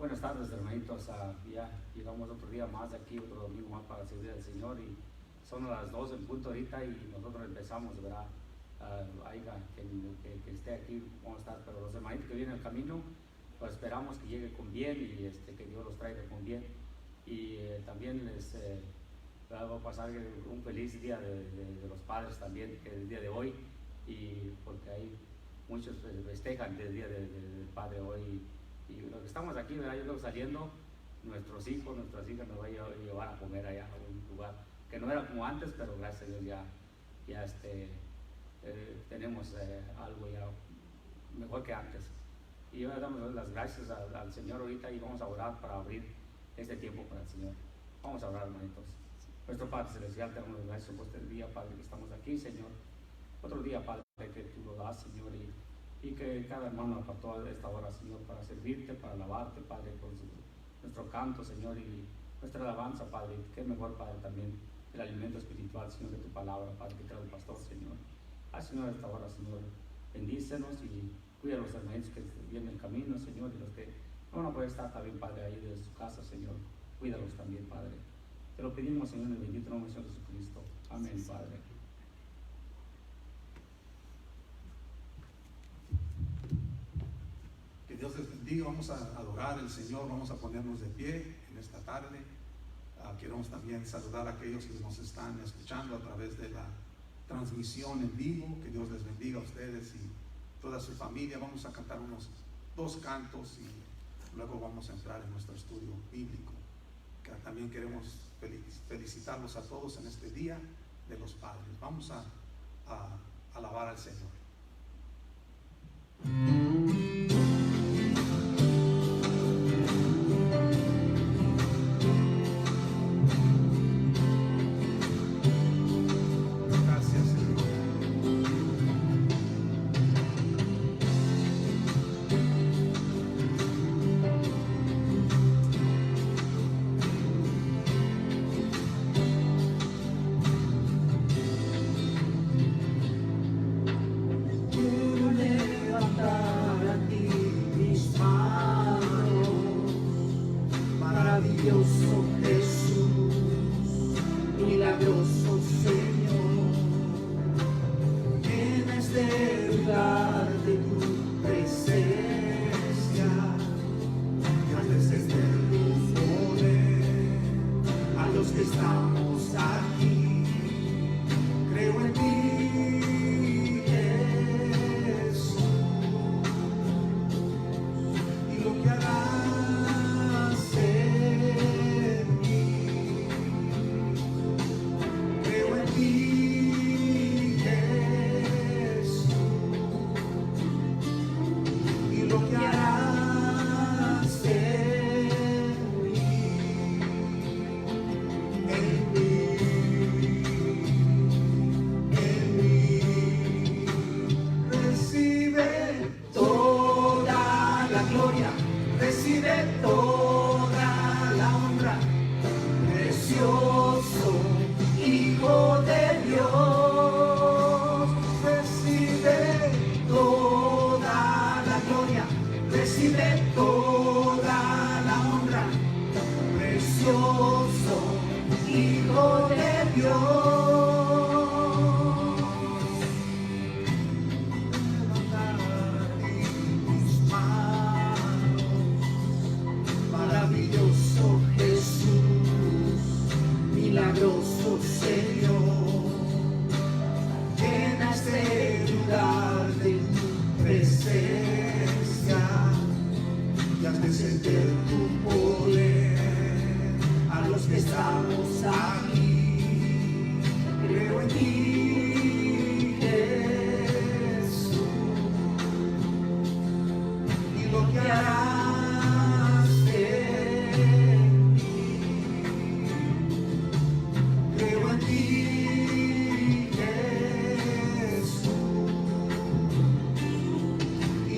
Buenas tardes, hermanitos. Ya llegamos otro día más aquí, otro domingo más para servir al Señor, y son las 2 en punto ahorita y nosotros empezamos, ¿verdad? Que esté aquí, vamos a estar, pero los hermanitos que vienen al camino, pues esperamos que llegue con bien y que Dios los traiga con bien. Y también les va a pasar un feliz día de los padres también, que es el día de hoy, y porque hay muchos festejan el día del padre hoy. Y los que estamos aquí, ¿verdad? Yo creo saliendo, nuestros hijos, nuestras hijas nos van a llevar a comer allá a un lugar que no era como antes, pero gracias a Dios ya tenemos algo ya mejor que antes. Y yo le damos las gracias al Señor ahorita y vamos a orar para abrir este tiempo para el Señor. Vamos a orar, hermanitos. Nuestro Padre Celestial, te damos las gracias por este día, Padre, que estamos aquí, Señor. Otro día, Padre, que tú lo das, Señor, y que cada hermano apartó esta hora, Señor, para servirte, para alabarte, Padre, por nuestro canto, Señor, y nuestra alabanza, Padre. Qué mejor, Padre, también el alimento espiritual, Señor, de tu palabra, Padre, que trae el pastor, Señor. Señor, esta hora, Señor, bendícenos y cuida a los hermanos que vienen en camino, Señor, y los que no van a poder estar también, Padre, ahí desde su casa, Señor. Cuídalos también, Padre. Te lo pedimos, Señor, en el bendito nombre de Jesucristo. Amén, Padre. Que Dios les bendiga. Vamos a adorar al Señor, vamos a ponernos de pie en esta tarde. Queremos también saludar a aquellos que nos están escuchando a través de la transmisión en vivo. Que Dios les bendiga a ustedes y toda su familia. Vamos a cantar unos 2 cantos y luego vamos a entrar en nuestro estudio bíblico. Que también queremos felicitarlos a todos en este día de los padres. Vamos a alabar al Señor.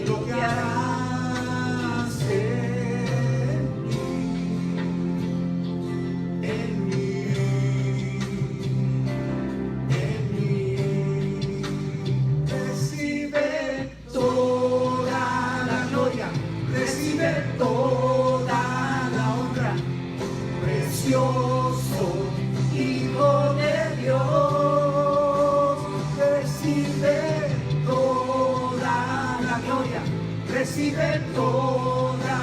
Lo que harás en recibe toda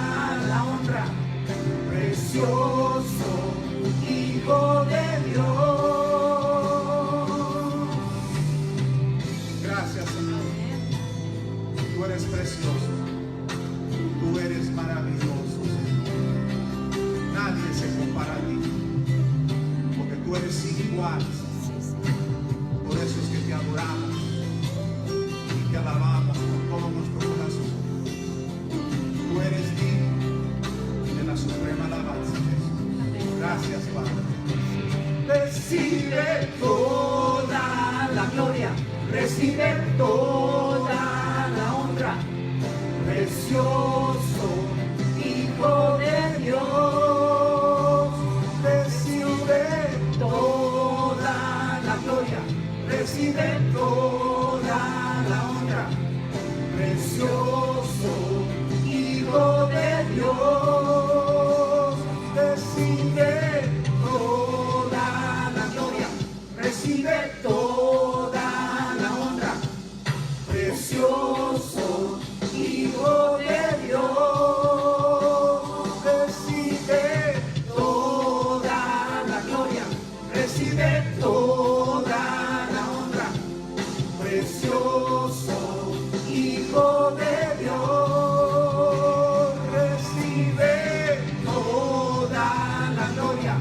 la honra, precioso Hijo de Dios. Gracias, Señor. Tú eres precioso. Tú eres maravilloso, Señor. Nadie se compara a ti, porque tú eres sin igual. Por eso es que te adoramos y te alabamos con todo nuestro corazón. Tú eres digno de la suprema alabanza, Jesús. Gracias, Padre. Recibe toda la gloria, recibe toda la honra, precioso Hijo de Dios. Recibe toda la gloria, recibe toda la honra, precioso Hijo de Dios. Recibe toda la gloria, recibe toda la honra, precioso Hijo de Dios. Recibe toda la gloria, recibe toda la honra, precioso Hijo de Dios. Recibe toda la gloria,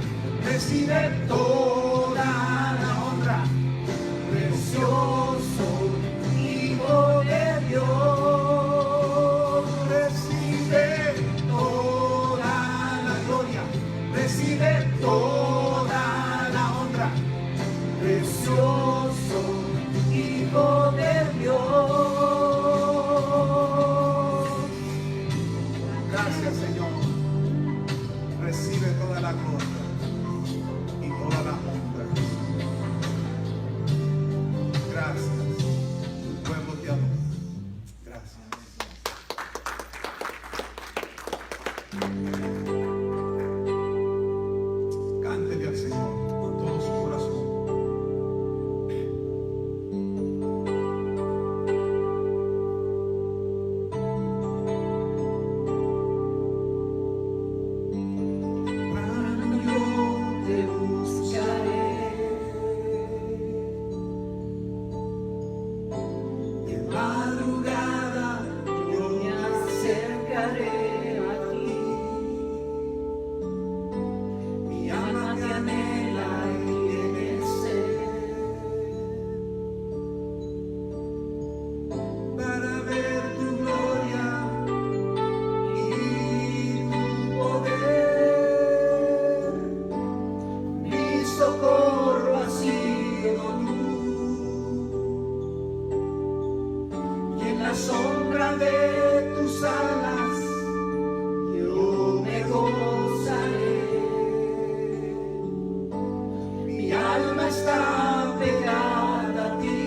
recibe toda la honra, precioso Hijo de Dios. Recibe toda la gloria, recibe toda la honra, precioso Hijo de Dios. Gracias, Señor. Recibe toda la gloria y toda la honra. Gracias. Tu pueblo te adora. Gracias. Cántele al Señor con todo su corazón. Yo te buscaré, de madrugada yo me acercaré a ti. Mi alma te anhela y tiene sed, para ver tu gloria y tu poder. Mi socorro ha sido tú, y en la sombra de tus alas yo me gozaré. Mi alma está pegada a ti,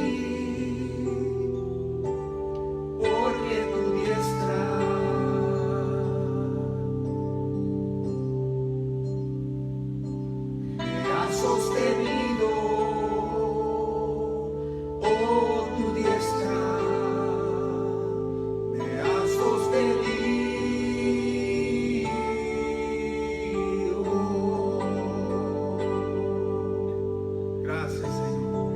porque tu diestra me ha sostenido. Oh, tu diestra me ha sostenido. Gracias, Señor.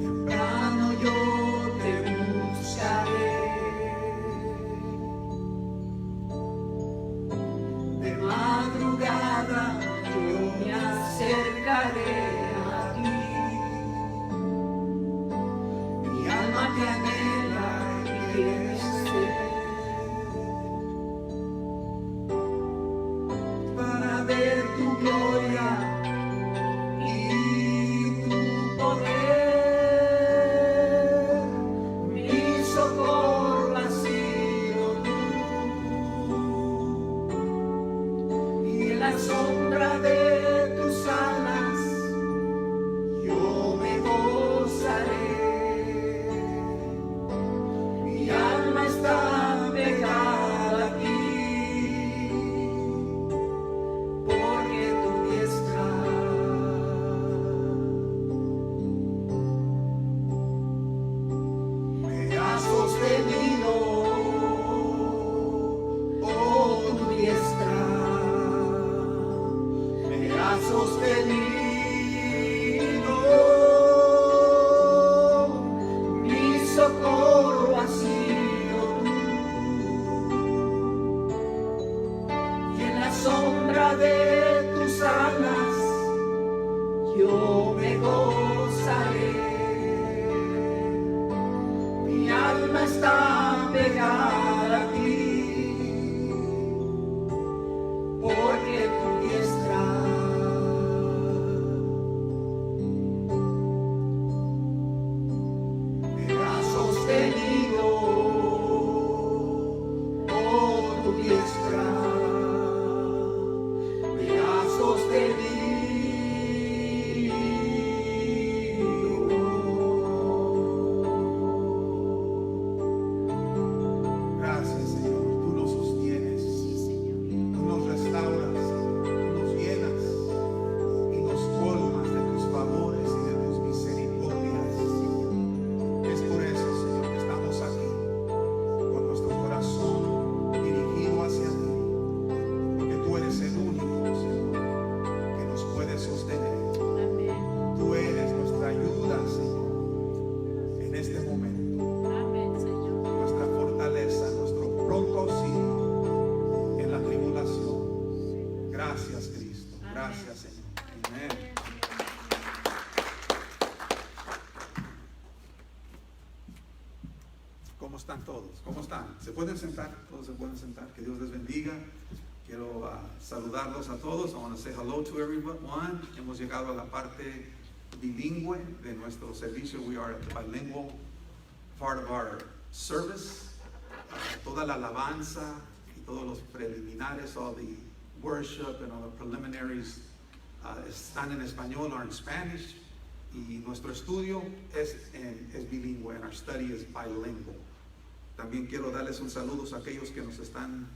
Temprano yo te buscaré, de madrugada yo me acercaré a ti. Mi alma te anhela y tiene sed, para ver tu gloria y tu poder. Mi socorro ha sido tú, y en la sombra de tus alas yo me gozaré. Mi alma está pegada a ti, sombra de tus alas yo me gozaré. Mi alma está pegada a ti, porque tu diestra me ha sostenido. Oh, tu diestra me ha sostenido. Gracias, Señor. Tú nos sostienes, tú nos restauras, tú nos llenas y nos colmas de tus favores y de tus misericordias. Es por eso, Señor, que estamos aquí, con nuestro corazón dirigido hacia ti, porque tú eres el único, Señor, que nos puede sostener. Amén. Tú eres nuestra ayuda, Señor, en este momento. Amén, Señor. Nuestra fortaleza, nuestro pronto auxilio en la tribulación. Gracias, Cristo. Amén. Gracias, Señor. Amén. ¿Cómo están todos? ¿Cómo están? ¿Se pueden sentar? Todos se pueden sentar. Que Dios les bendiga. Quiero saludarlos a todos. I want to say hello to everyone. Hemos llegado a la parte bilingüe de nuestro servicio. We are at the bilingual part of our service. Toda la alabanza y todos los preliminares, all the worship and all the preliminaries están en español or in Spanish. Y nuestro estudio es bilingüe, and our study is bilingual. También quiero darles un saludo a aquellos que nos están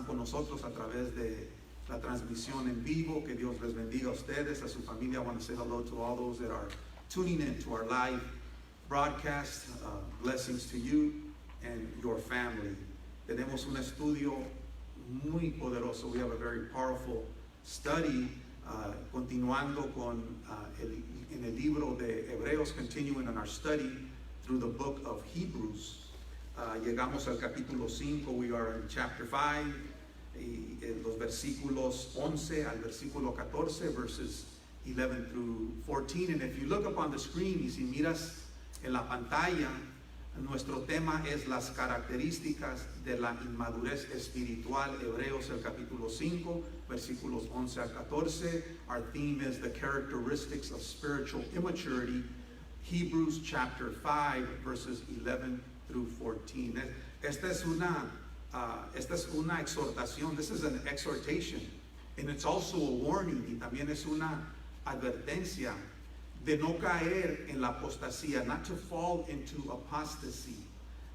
con nosotros a través de la transmisión en vivo. Que Dios les bendiga a ustedes, a su familia. I want to say hello to all those that are tuning in to our live broadcast. Blessings to you and your family. Tenemos un estudio muy poderoso. We have a very powerful study, continuando con en el libro de Hebreos, continuing on our study through the book of Hebrews. Llegamos al capítulo 5, we are in chapter 5, y los versículos 11 al versículo 14, verses 11 through 14. And if you look up on the screen, y si miras en la pantalla, nuestro tema es las características de la inmadurez espiritual. Hebreos el capítulo 5, versículos 11 al 14. Our theme is the characteristics of spiritual immaturity. Hebrews chapter 5, verses 11 through 14. Esta es una exhortación. This is an exhortation. And it's also a warning. Y también es una advertencia de no caer en la apostasía, not to fall into apostasy,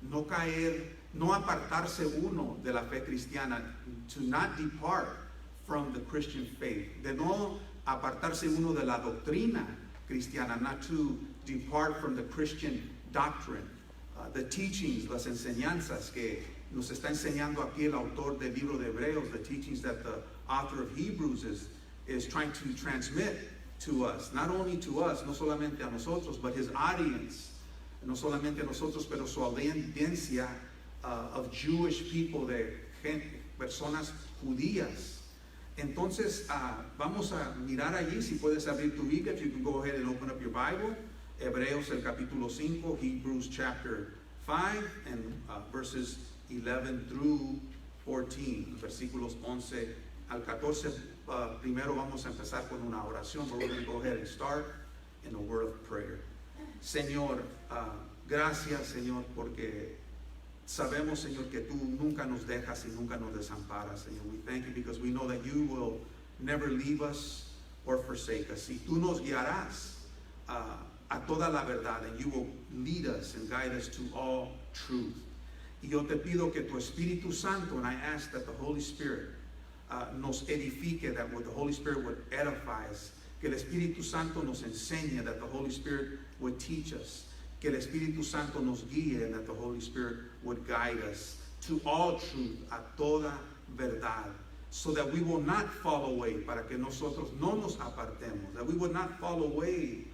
no apartarse uno de la fe cristiana, to not depart from the Christian faith, de no apartarse uno de la doctrina cristiana, not to depart from the Christian doctrine, the teachings, las enseñanzas que nos está enseñando aquí el autor del libro de Hebreos, the teachings that the author of Hebrews is trying to transmit to us, not only to us, no solamente a nosotros, but his audience, no solamente a nosotros, pero su audiencia of Jewish people, de personas judías. Entonces, vamos a mirar allí, si puedes abrir tu Biblia, if you can go ahead and open up your Bible, Hebreos el capítulo 5, Hebrews chapter 5, and verses 11 through 14, versículos 11 al 14. Primero vamos a empezar con una oración. We're going to go ahead and start in a word of prayer. Señor, gracias, Señor, porque sabemos, Señor, que tú nunca nos dejas y nunca nos desamparas, Señor. We thank you because we know that you will never leave us or forsake us. Y tú nos guiarás a toda la verdad, and you will lead us and guide us to all truth. Y yo te pido que tu Espíritu Santo, and I ask that the Holy Spirit nos edifique, that the Holy Spirit would edify us, que el Espíritu Santo nos enseñe, that the Holy Spirit would teach us, que el Espíritu Santo nos guíe, and that the Holy Spirit would guide us to all truth, a toda verdad, so that we will not fall away, para que nosotros no nos apartemos, that we would not fall away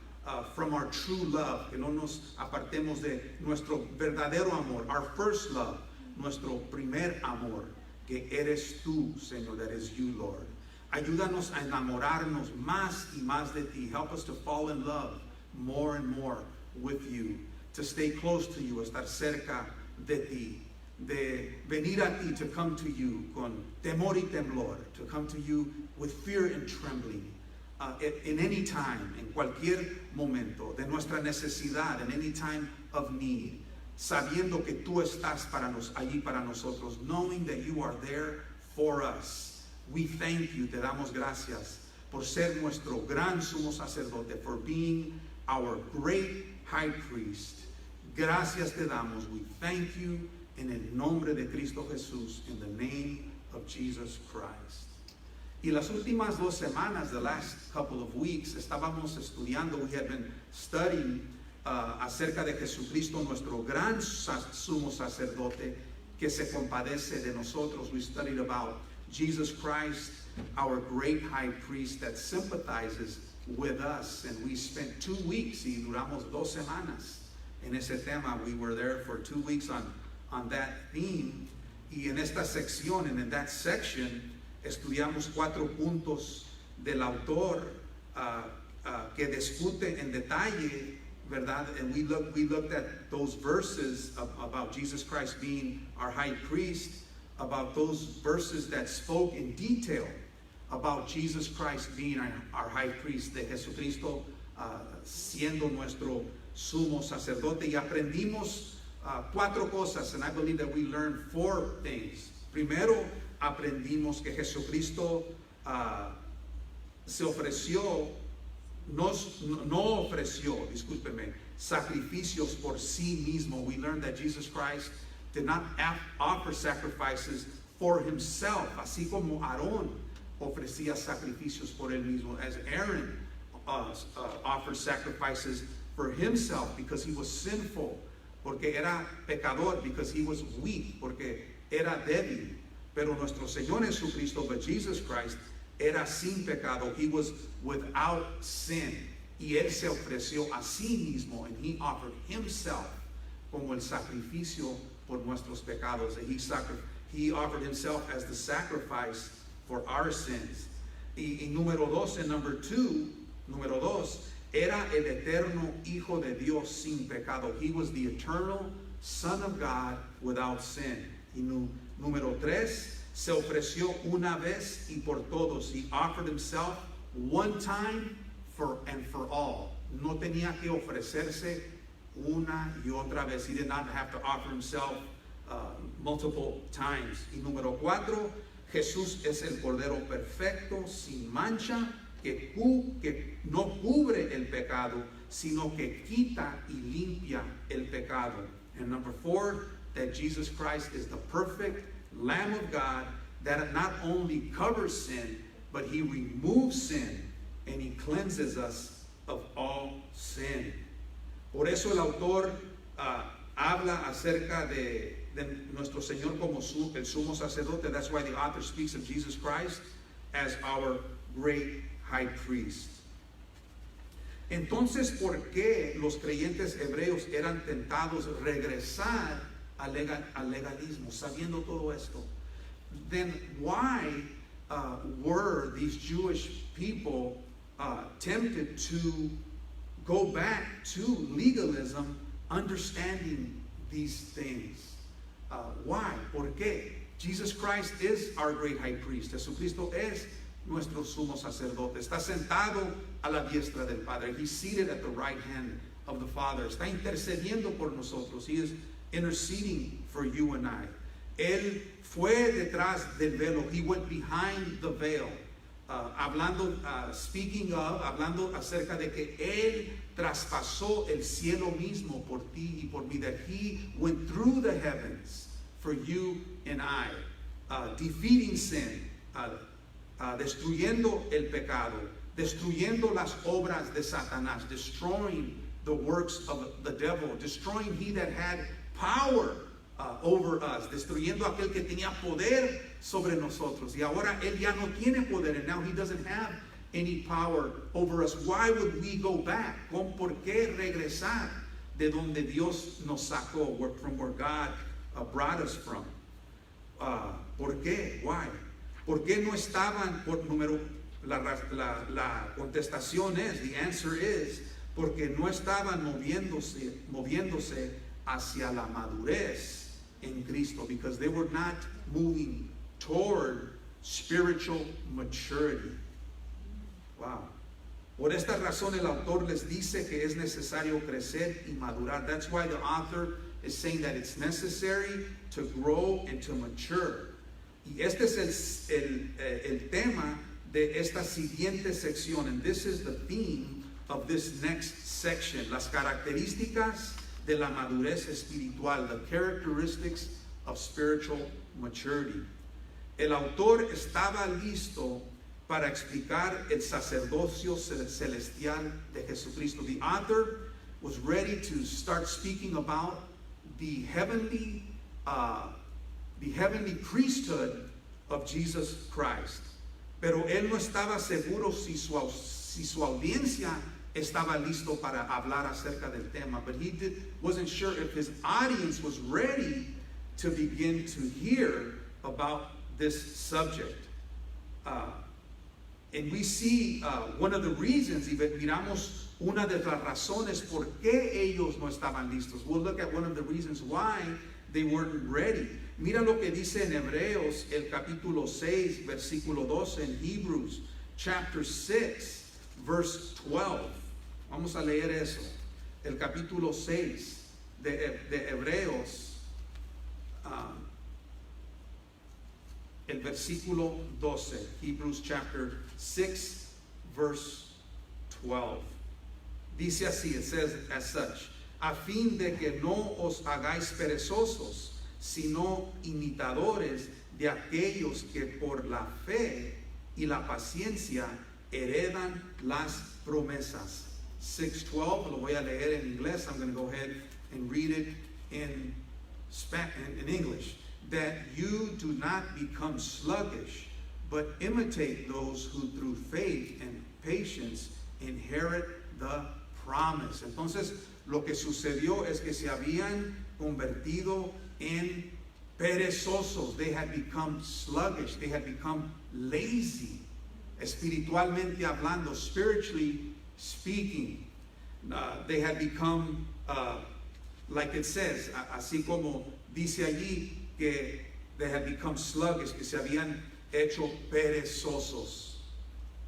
from our true love, que no nos apartemos de nuestro verdadero amor, our first love, nuestro primer amor, que eres tú, Señor, that is you, Lord. Ayúdanos a enamorarnos más y más de ti. Help us to fall in love more and more with you, to stay close to you, estar cerca de ti, de venir a ti, to come to you con temor y temblor, to come to you with fear and trembling, in any time, en cualquier momento de nuestra necesidad, in any time of need, sabiendo que tú estás allí para nosotros, knowing that you are there for us. We thank you, te damos gracias por ser nuestro gran sumo sacerdote, for being our great high priest. Gracias te damos. We thank you en el nombre de Cristo Jesús, in the name of Jesus Christ. Y las últimas 2 semanas, the last couple of weeks, estábamos estudiando, we had been studying acerca de Jesucristo, nuestro gran sumo sacerdote, que se compadece de nosotros. We studied about Jesus Christ, our great high priest that sympathizes with us. And we spent 2 weeks, y duramos 2 semanas en ese tema. We were there for 2 weeks on that theme. Y en esta sección, and in that section, estudiamos 4 puntos del autor que discute en detalle, ¿verdad? And we looked at those verses about Jesus Christ being our high priest, about those verses that spoke in detail about Jesus Christ being our high priest, de Jesucristo siendo nuestro sumo sacerdote. Y aprendimos 4 cosas, and I believe that we learned 4 things. Primero, aprendimos que Jesucristo se ofreció, no ofreció, discúlpeme, sacrificios por sí mismo. We learned that Jesus Christ did not offer sacrifices for himself, así como Aarón ofrecía sacrificios por él mismo, as Aaron offered sacrifices for himself because he was sinful, porque era pecador, because he was weak, porque era débil. Pero nuestro Señor Jesucristo, but Jesus Christ, era sin pecado. He was without sin. Y él se ofreció a sí mismo, and he offered himself como el sacrificio por nuestros pecados. And he offered himself as the sacrifice for our sins. Y número 2, and number 2, número 2, era el eterno Hijo de Dios sin pecado. He was the eternal Son of God without sin. Y número 3, se ofreció una vez y por todos. He offered himself one time for all. No tenía que ofrecerse una y otra vez. He did not have to offer himself multiple times. Y número 4, Jesús es el Cordero perfecto, sin mancha, que no cubre el pecado, sino que quita y limpia el pecado. And number 4, that Jesus Christ is the perfect Lamb of God that not only covers sin, but he removes sin and he cleanses us of all sin. Por eso el autor habla acerca de nuestro Señor como el sumo sacerdote. That's why the author speaks of Jesus Christ as our great high priest. Entonces, ¿por qué los creyentes hebreos eran tentados regresar al legalismo, sabiendo todo esto? Then why were these Jewish people tempted to go back to legalism, understanding these things? Why? ¿Por qué? Jesus Christ is our great high priest. Jesucristo es nuestro sumo sacerdote. Está sentado a la diestra del Padre. He's seated at the right hand of the Father. Está intercediendo por nosotros. He is interceding for you and I. Él fue detrás del velo. He went behind the veil. Hablando acerca de que Él traspasó el cielo mismo por ti y por mí. That He went through the heavens for you and I. Defeating sin. Destruyendo el pecado. Destruyendo las obras de Satanás. Destroying the works of the devil. Destroying he that had power over us, destruyendo aquel que tenía poder sobre nosotros. Y ahora él ya no tiene poder, and now he doesn't have any power over us. Why would we go back? ¿Por qué regresar de donde Dios nos sacó, from where God brought us from? ¿Por qué? Why? ¿Por qué no estaban, la contestación es, the answer is, porque no estaban moviéndose hacia la madurez en Cristo, because they were not moving toward spiritual maturity. Wow. Por esta razón el autor les dice que es necesario crecer y madurar. That's why the author is saying that it's necessary to grow and to mature. Y este es el tema de esta siguiente sección. And this is the theme of this next section. Las características de la madurez espiritual. The characteristics of spiritual maturity. El autor estaba listo para explicar el sacerdocio celestial de Jesucristo. The author was ready to start speaking about the heavenly priesthood of Jesus Christ. Pero él no estaba seguro si su audiencia estaba listo para hablar acerca del tema. But he wasn't sure if his audience was ready to begin to hear about this subject. And we see one of the reasons, y miramos una de las razones por qué ellos no estaban listos. We'll look at one of the reasons why they weren't ready. Mira lo que dice en Hebreos, el capítulo 6, versículo 12, en Hebrews, chapter 6, verse 12. Vamos a leer eso. El capítulo 6 de Hebreos, el versículo 12, Hebrews chapter 6, verse 12. Dice así, it says as such, a fin de que no os hagáis perezosos, sino imitadores de aquellos que por la fe y la paciencia heredan las promesas. 6:12, lo voy a leer en inglés. I'm going to go ahead and read it in English. That you do not become sluggish, but imitate those who through faith and patience inherit the promise. Entonces, lo que sucedió es que se habían convertido en perezosos. They had become sluggish. They had become lazy. Espiritualmente hablando, spiritually speaking, they had become, like it says, así como dice allí, que they had become sluggish, que se habían hecho perezosos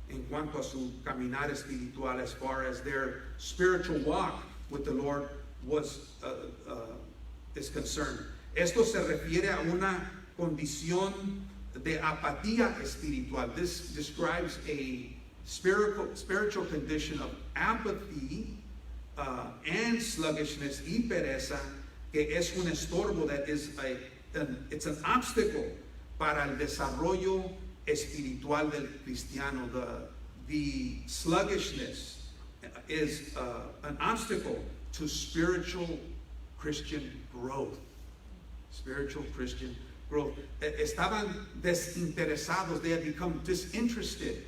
en cuanto a su caminar espiritual, as far as their spiritual walk with the Lord is concerned. Esto se refiere a una condición de apatía espiritual. This describes a spiritual condition of apathy and sluggishness y pereza, que es un estorbo, that is it's an obstacle para el desarrollo espiritual del cristiano. The sluggishness is an obstacle to spiritual Christian growth. Spiritual Christian growth. Estaban desinteresados. They had become disinterested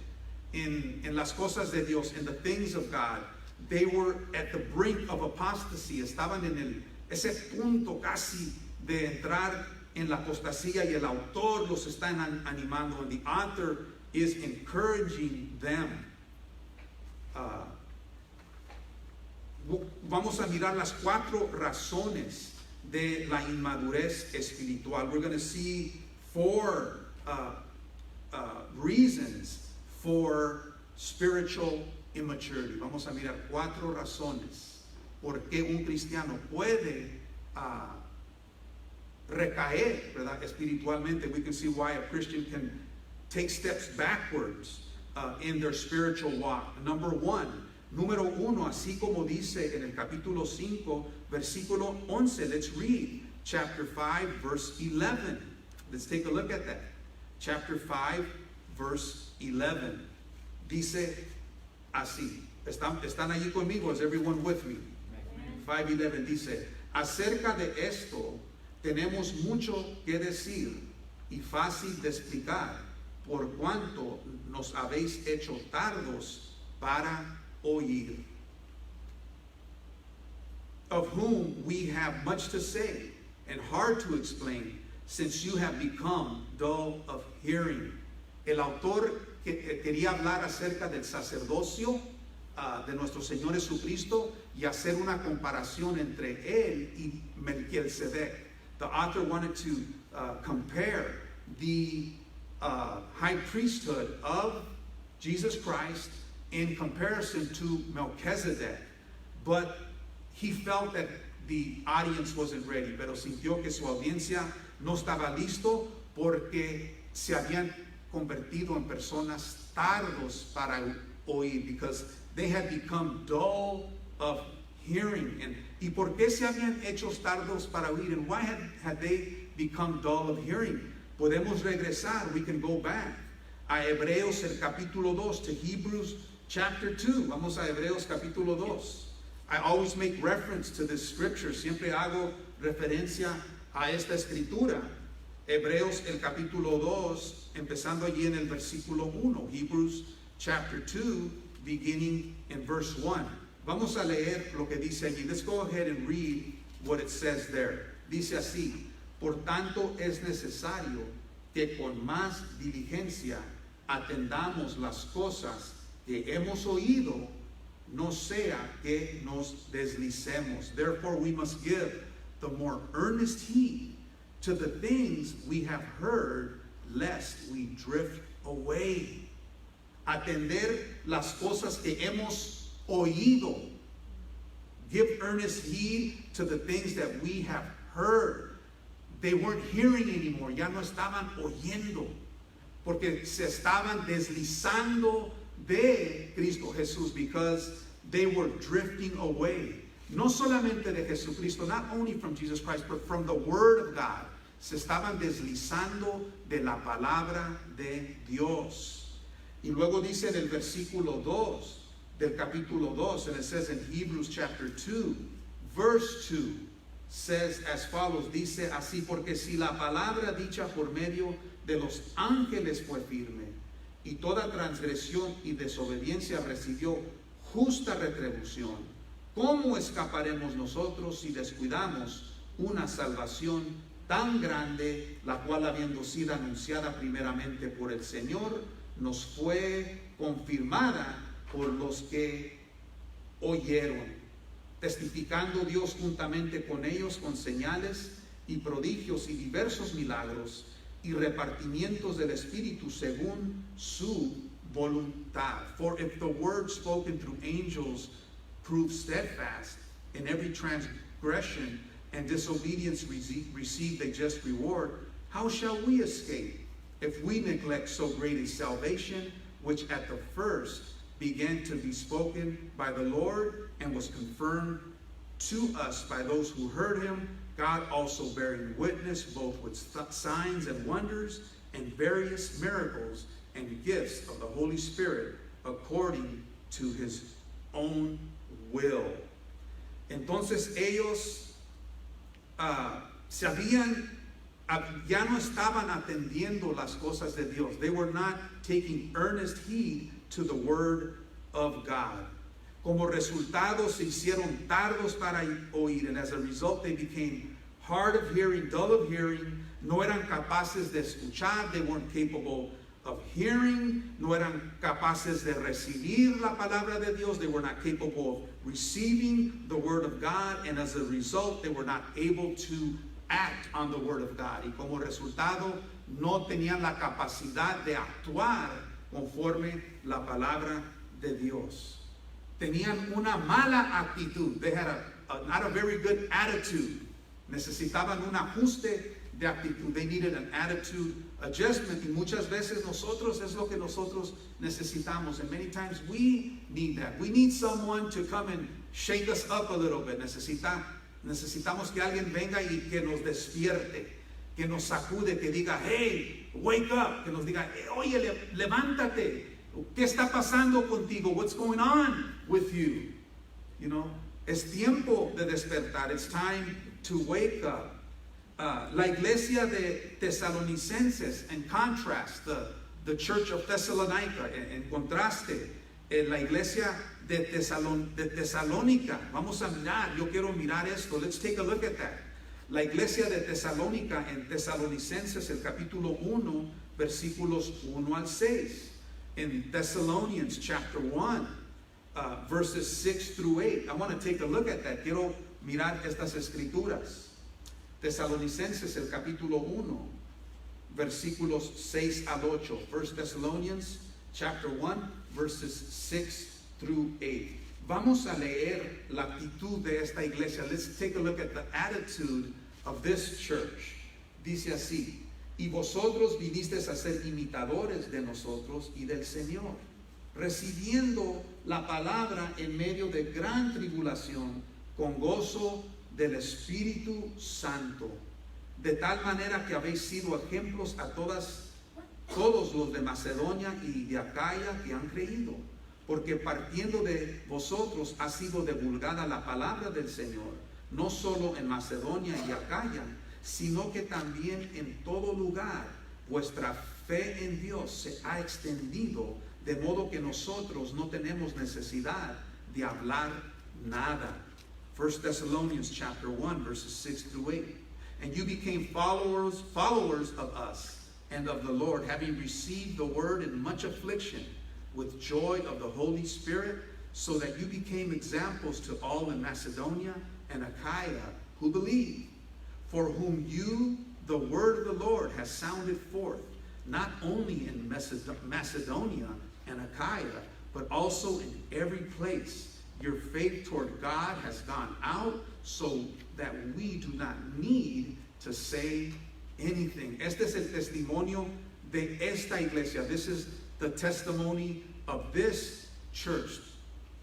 in las cosas de Dios, in the things of God. They were at the brink of apostasy. Estaban en ese punto casi de entrar en la apostasía, y el autor los está animando, and the author is encouraging them. Vamos a mirar las 4 razones de la inmadurez espiritual. We're going to see 4 reasons for spiritual immaturity. Vamos a mirar 4 razones por qué un cristiano puede recaer, ¿verdad? Espiritualmente. We can see why a Christian can take steps backwards in their spiritual walk. Número 1, así como dice en el capítulo 5, versículo 11. Let's read chapter 5, verse 11. Let's take a look at that. Chapter 5, verse 11. Dice así. ¿Están allí conmigo? Is everyone with me? 5:11 dice, acerca de esto tenemos mucho que decir y fácil de explicar, por cuanto nos habéis hecho tardos para oír. Of whom we have much to say and hard to explain, since you have become dull of hearing. El autor quería hablar acerca del sacerdocio de nuestro Señor Jesucristo y hacer una comparación entre él y Melquisedec. The author wanted to compare the high priesthood of Jesus Christ in comparison to Melchizedek, but he felt that the audience wasn't ready, pero sintió que su audiencia no estaba listo porque se habían convertido en personas tardos para oír, because they had become dull of hearing. ¿Y por qué se habían hecho tardos para oír? And why had they become dull of hearing? Podemos regresar, we can go back a Hebreos el capítulo 2, to Hebrews chapter 2. Vamos a Hebreos capítulo 2. I always make reference to this scripture. Siempre hago referencia a esta escritura. Hebreos el capítulo 2, empezando allí en el versículo 1. Hebrews chapter 2, beginning in verse 1. Vamos a leer lo que dice allí. Let's go ahead and read what it says there. Dice así: por tanto es necesario que con más diligencia atendamos las cosas que hemos oído, no sea que nos deslicemos. Therefore we must give the more earnest heed to the things we have heard, lest we drift away. Atender las cosas que hemos oído. Give earnest heed to the things that we have heard. They weren't hearing anymore, ya no estaban oyendo, porque se estaban deslizando de Cristo Jesús, because they were drifting away. No solamente de Jesucristo, not only from Jesus Christ, but from the Word of God. Se estaban deslizando de la palabra de Dios. Y luego dice en el versículo 2 del capítulo 2, and it says in Hebrews chapter 2, verse 2, says as follows, dice así: porque si la palabra dicha por medio de los ángeles fue firme, y toda transgresión y desobediencia recibió justa retribución, ¿cómo escaparemos nosotros si descuidamos una salvación tan grande, la cual, habiendo sido anunciada primeramente por el Señor, nos fue confirmada por los que oyeron? Testificando Dios juntamente con ellos con señales y prodigios y diversos milagros y repartimientos del Espíritu según su voluntad. For if the word spoken through angels proved steadfast, and every transgression and disobedience received a just reward, how shall we escape if we neglect so great a salvation, which at the first began to be spoken by the Lord and was confirmed to us by those who heard him, God also bearing witness both with signs and wonders and various miracles and gifts of the Holy Spirit according to his own will. Entonces ellos ya no estaban atendiendo las cosas de Dios. They were not taking earnest heed to the word of God. Como resultado se hicieron tardos para oír, and as a result they became hard of hearing, dull of hearing. No eran capaces de escuchar, they weren't capable of hearing, no eran capaces de recibir la palabra de Dios, they were not capable of receiving the word of God, and as a result they were not able to act on the word of God. Y como resultado no tenían la capacidad de actuar conforme la palabra de Dios. Tenían una mala actitud. They had not a very good attitude. Necesitaban un ajuste de actitud. They needed an attitude adjustment. Y muchas veces nosotros es lo que nosotros necesitamos. And many times we need that. We need someone to come and shake us up a little bit. Necesitamos que alguien venga y que nos despierte, que nos sacude, que diga, hey, wake up, que nos diga, oye, levántate, ¿qué está pasando contigo? What's going on with you? You know, es tiempo de despertar. It's time to wake up. La iglesia de Tesalonicenses, in contrast, the church of Thessalonica, en contraste, la iglesia de Tesalónica. Vamos a mirar, yo quiero mirar esto. Let's take a look at that. La iglesia de Tesalónica en Tesalonicenses, el capítulo 1, versículos 1 al 6. In Thessalonians chapter 1, verses 6 through 8. I want to take a look at that. Quiero mirar estas escrituras. Tesalonicenses, el capítulo 1, versículos 6 al 8. 1 Thessalonians chapter 1, verses 6 through 8. Vamos a leer la actitud de esta iglesia. Let's take a look at the attitude of this church. Dice así: y vosotros vinisteis a ser imitadores de nosotros y del Señor, recibiendo la palabra en medio de gran tribulación, con gozo del Espíritu Santo, de tal manera que habéis sido ejemplos a todos los de Macedonia y de Acaya que han creído, porque partiendo de vosotros ha sido divulgada la palabra del Señor, no solo en Macedonia y Acaya, sino que también en todo lugar vuestra fe en Dios se ha extendido, de modo que nosotros no tenemos necesidad de hablar nada. 1 Thessalonians chapter 1, verses 6 through 8. And you became followers of us and of the Lord, having received the word in much affliction, with joy of the Holy Spirit, so that you became examples to all in Macedonia and Achaia who believe, for whom you the word of the Lord has sounded forth, not only in Macedonia and Achaia, but also in every place. Your faith toward God has gone out, so that we do not need to say anything. Este es el testimonio de esta iglesia. This is the testimony of this church,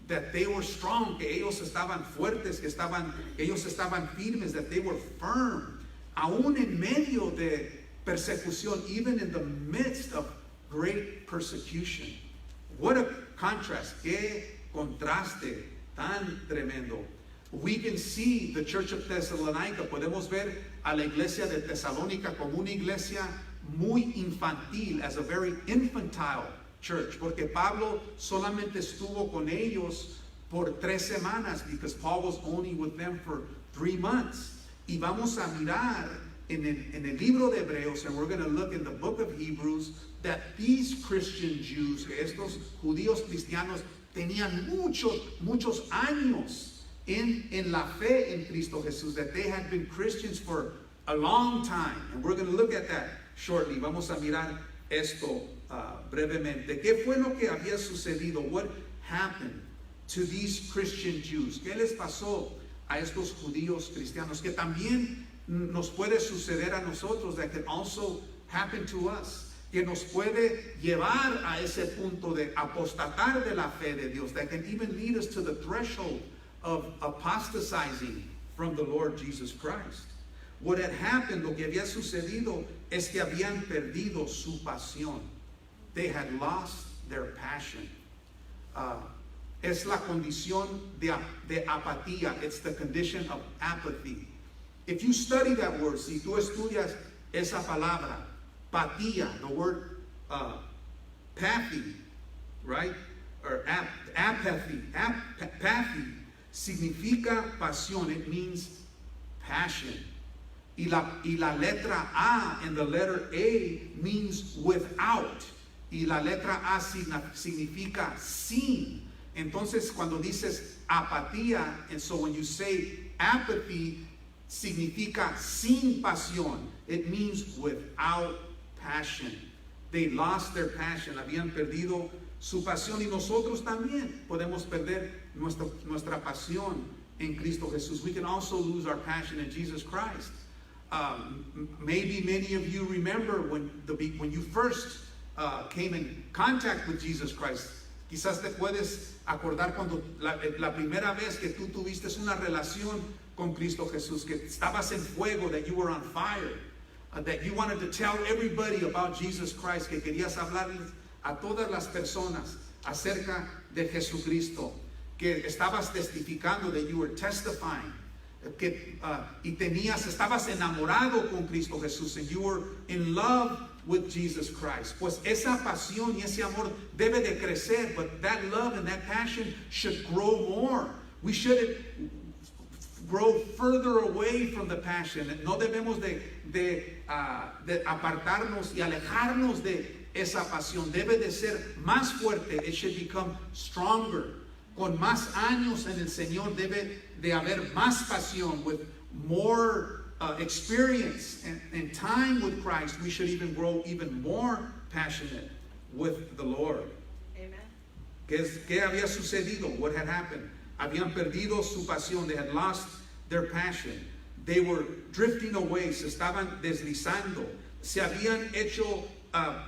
that they were strong, que ellos estaban fuertes, que ellos estaban firmes, that they were firm, aún en medio de persecución, even in the midst of great persecution. What a contrast, qué contraste tan tremendo. We can see the church of Thessalonica, podemos ver a la iglesia de Tesalónica como una iglesia muy infantil, as a very infantile church, porque Pablo solamente estuvo con ellos por 3 semanas, because Paul was only with them for 3 months. Y vamos a mirar en el libro de Hebreos, and we're going to look in the book of Hebrews, that these Christian Jews, estos judíos cristianos, tenían muchos años en la fe en Cristo Jesús, that they had been Christians for a long time. And we're going to look at that shortly. Vamos a mirar esto brevemente. ¿Qué fue lo que había sucedido? What happened to these Christian Jews? ¿Qué les pasó a estos judíos cristianos? Que también nos puede suceder a nosotros, that can also happen to us. Que nos puede llevar a ese punto de apostatar de la fe de Dios, that can even lead us to the threshold of apostatizing from the Lord Jesus Christ. What had happened, lo que había sucedido, es que habían perdido su pasión. They had lost their passion. Es la condición de apatía. It's the condition of apathy. If you study that word, si tú estudias esa palabra, patía, the word pathy, right? Or apathy. Apathy significa pasión. It means passion. Y la letra A and the letter A means without. Y la letra A significa sin. Entonces, cuando dices apatía, and so when you say apathy, significa sin pasión. It means without passion. They lost their passion. Habían perdido su pasión, y nosotros también podemos perder nuestra pasión en Cristo Jesús. We can also lose our passion in Jesus Christ. Maybe many of you remember when you first came in contact with Jesus Christ. Quizás te puedes acordar cuando la primera vez que tú tuviste una relación con Cristo Jesús, que estabas en fuego, that you were on fire, that you wanted to tell everybody about Jesus Christ, que querías hablarles a todas las personas acerca de Jesucristo, que estabas testificando, that you were testifying, y estabas enamorado con Cristo Jesús, and you were in love with Jesus Christ. Pues esa pasión y ese amor debe de crecer, but that love and that passion should grow more. We grow further away from the passion. No debemos de apartarnos y alejarnos de esa pasión. Debe de ser más fuerte. It should become stronger. Con más años en el Señor debe de haber más pasión. With more experience and time with Christ, we should even grow even more passionate with the Lord. Amen. ¿Qué había sucedido? What had happened? Habían perdido su pasión. They had lost their passion. They were drifting away. Se estaban deslizando. Se habían hecho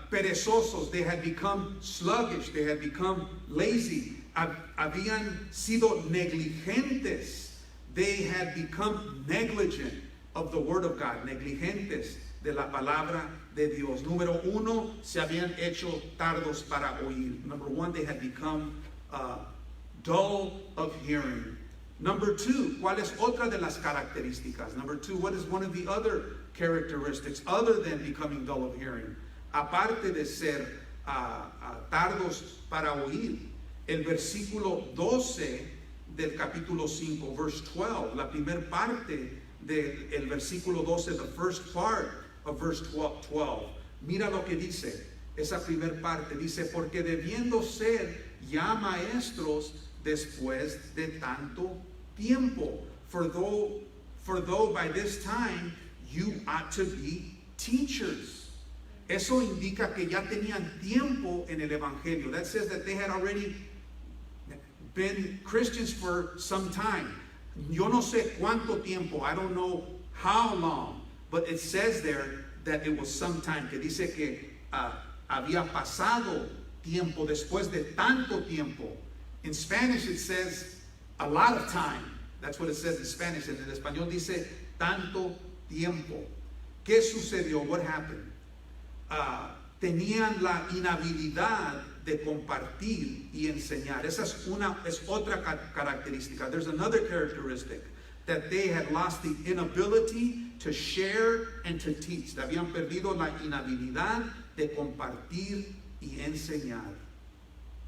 perezosos. They had become sluggish. They had become lazy. Habían sido negligentes. They had become negligent of the Word of God. Negligentes de la palabra de Dios. Número uno, se habían hecho tardos para oír. Number one, they had become dull of hearing. Number two, ¿cuál es otra de las características? Number two, what is one of the other characteristics other than becoming dull of hearing? Aparte de ser tardos para oír. El versículo 12 del capítulo 5, verse 12, la primera parte del versículo 12, the first part of verse 12. Mira lo que dice, esa primera parte, dice, porque debiendo ser ya maestros después de tanto tiempo. For though by this time you ought to be teachers. Eso indica que ya tenían tiempo en el Evangelio. That says that they had already been Christians for some time. Yo no sé cuánto tiempo. I don't know how long. But it says there that it was some time. Que dice que había pasado tiempo después de tanto tiempo. In Spanish it says a lot of time. That's what it says in Spanish. En el español dice tanto tiempo. ¿Qué sucedió? What happened? Tenían la inhabilidad de compartir y enseñar. Esa es otra característica. There's another characteristic, that they had lost the inability to share and to teach. Habían perdido la inhabilidad de compartir y enseñar.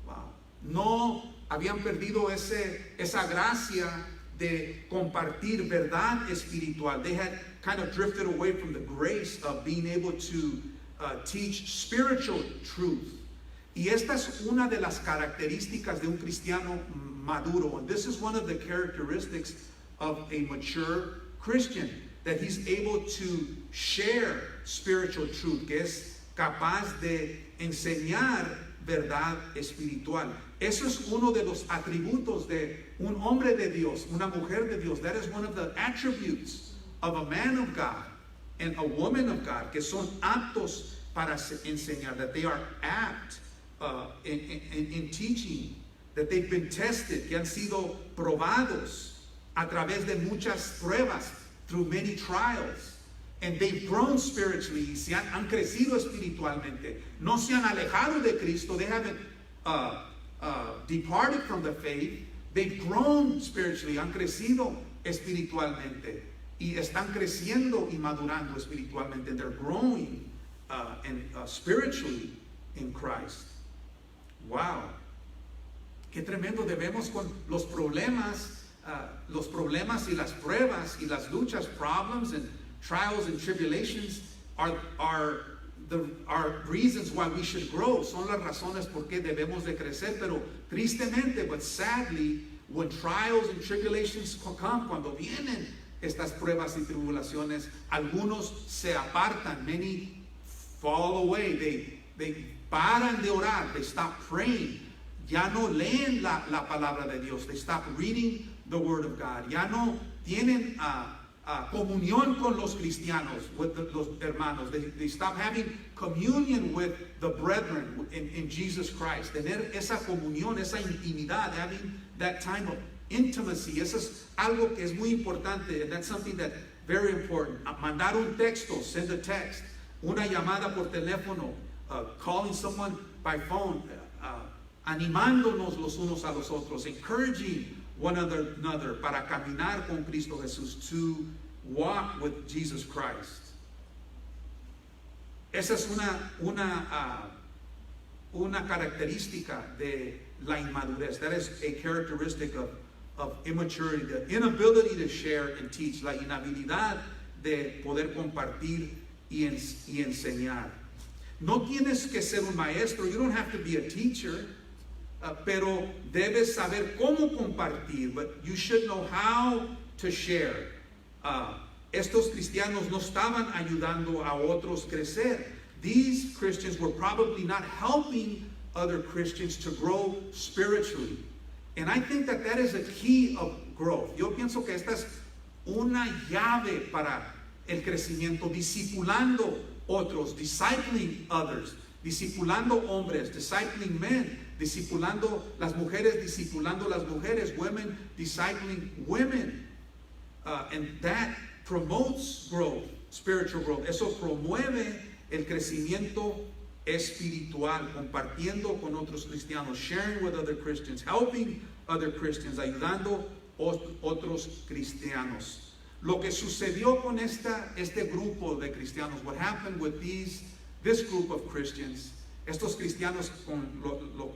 Wow. No habían perdido esa gracia de compartir verdad espiritual. They had kind of drifted away from the grace of being able to teach spiritual truth. Y esta es una de las características de un cristiano maduro. And this is one of the characteristics of a mature Christian, that he's able to share spiritual truth, que es capaz de enseñar verdad espiritual. Eso es uno de los atributos de un hombre de Dios, una mujer de Dios. That is one of the attributes of a man of God and a woman of God, que son aptos para enseñar, that they are apt in teaching, that they've been tested, que han sido probados a través de muchas pruebas, through many trials, and they've grown spiritually, y han crecido espiritualmente, no se han alejado de Cristo, they haven't departed from the faith, they've grown spiritually, han crecido espiritualmente, y están creciendo y madurando espiritualmente, and they're growing spiritually in Christ. Wow, qué tremendo. Debemos con los problemas y las pruebas y las luchas, problems and trials and tribulations are reasons why we should grow. Son las razones por qué debemos de crecer. Pero tristemente, but sadly, when trials and tribulations come, cuando vienen estas pruebas y tribulaciones, algunos se apartan. Many fall away. They paran de orar. They stop praying. Ya no leen la palabra de Dios. They stop reading the Word of God. Ya no tienen comunión con los cristianos, with los hermanos. They stop having communion with the brethren in Jesus Christ. Tener esa comunión, esa intimidad, having that time of intimacy. Eso es algo que es muy importante. And that's something that's very important. Mandar un texto, send a text. Una llamada por teléfono, calling someone by phone, animándonos los unos a los otros, encouraging one another para caminar con Cristo Jesús, to walk with Jesus Christ. Esa es una característica de la inmadurez. That is a characteristic of immaturity, the inability to share and teach, la inhabilidad de poder compartir y enseñar. No tienes que ser un maestro, you don't have to be a teacher, pero debes saber cómo compartir, but you should know how to share. Estos cristianos no estaban ayudando a otros crecer. These Christians were probably not helping other Christians to grow spiritually. And I think that that is a key of growth. Yo pienso que esta es una llave para el crecimiento, discipulando otros, discipling others, discipulando hombres, discipling men, discipulando las mujeres, discipulando las mujeres, women, discipling women. And that promotes growth, spiritual growth. Eso promueve el crecimiento espiritual, compartiendo con otros cristianos, sharing with other Christians, helping other Christians, ayudando otros cristianos. Lo que sucedió con este grupo de cristianos, what happened with this group of Christians, estos cristianos con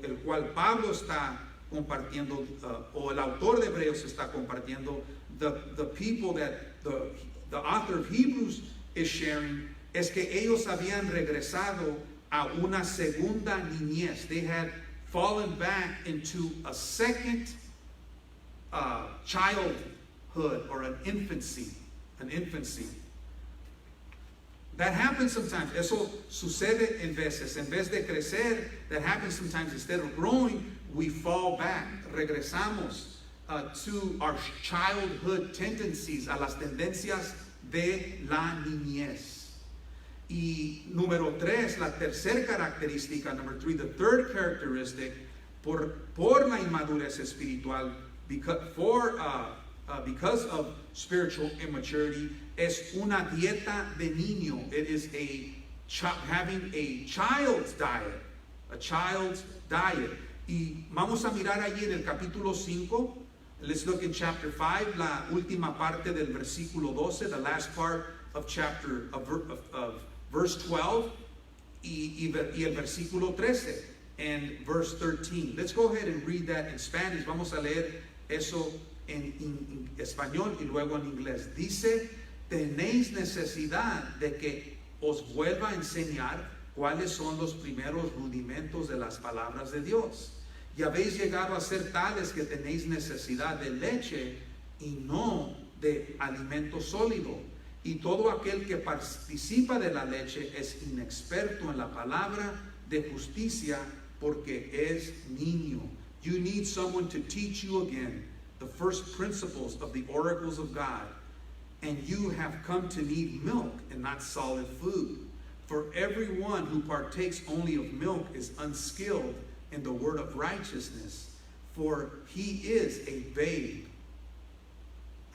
el cual Pablo está compartiendo, o el autor de Hebreos está compartiendo, the people that the author of Hebrews is sharing, es que ellos habían regresado a una segunda niñez. They had fallen back into a second childhood or an infancy. That happens sometimes. Eso sucede en veces. En vez de crecer, that happens sometimes. Instead of growing, we fall back. Regresamos to our childhood tendencies, a las tendencias de la niñez. Y número 3, la tercera característica, number 3, the third characteristic, por la inmadurez espiritual, because of spiritual immaturity, es una dieta de niño. It is having a child's diet. A child's diet. Y vamos a mirar allí en el capítulo 5. Let's look in chapter 5, la última parte del versículo 12, the last part of verse 12 y el versículo 13 and verse 13. Let's go ahead and read that in Spanish. Vamos a leer eso en español y luego en inglés. Dice, tenéis necesidad de que os vuelva a enseñar cuáles son los primeros rudimentos de las palabras de Dios. Y habéis llegado a ser tales que tenéis necesidad de leche y no de alimento sólido. Y todo aquel que participa de la leche es inexperto en la palabra de justicia porque es niño. You need someone to teach you again the first principles of the oracles of God. And you have come to need milk and not solid food. For everyone who partakes only of milk is unskilled in the word of righteousness, for he is a babe.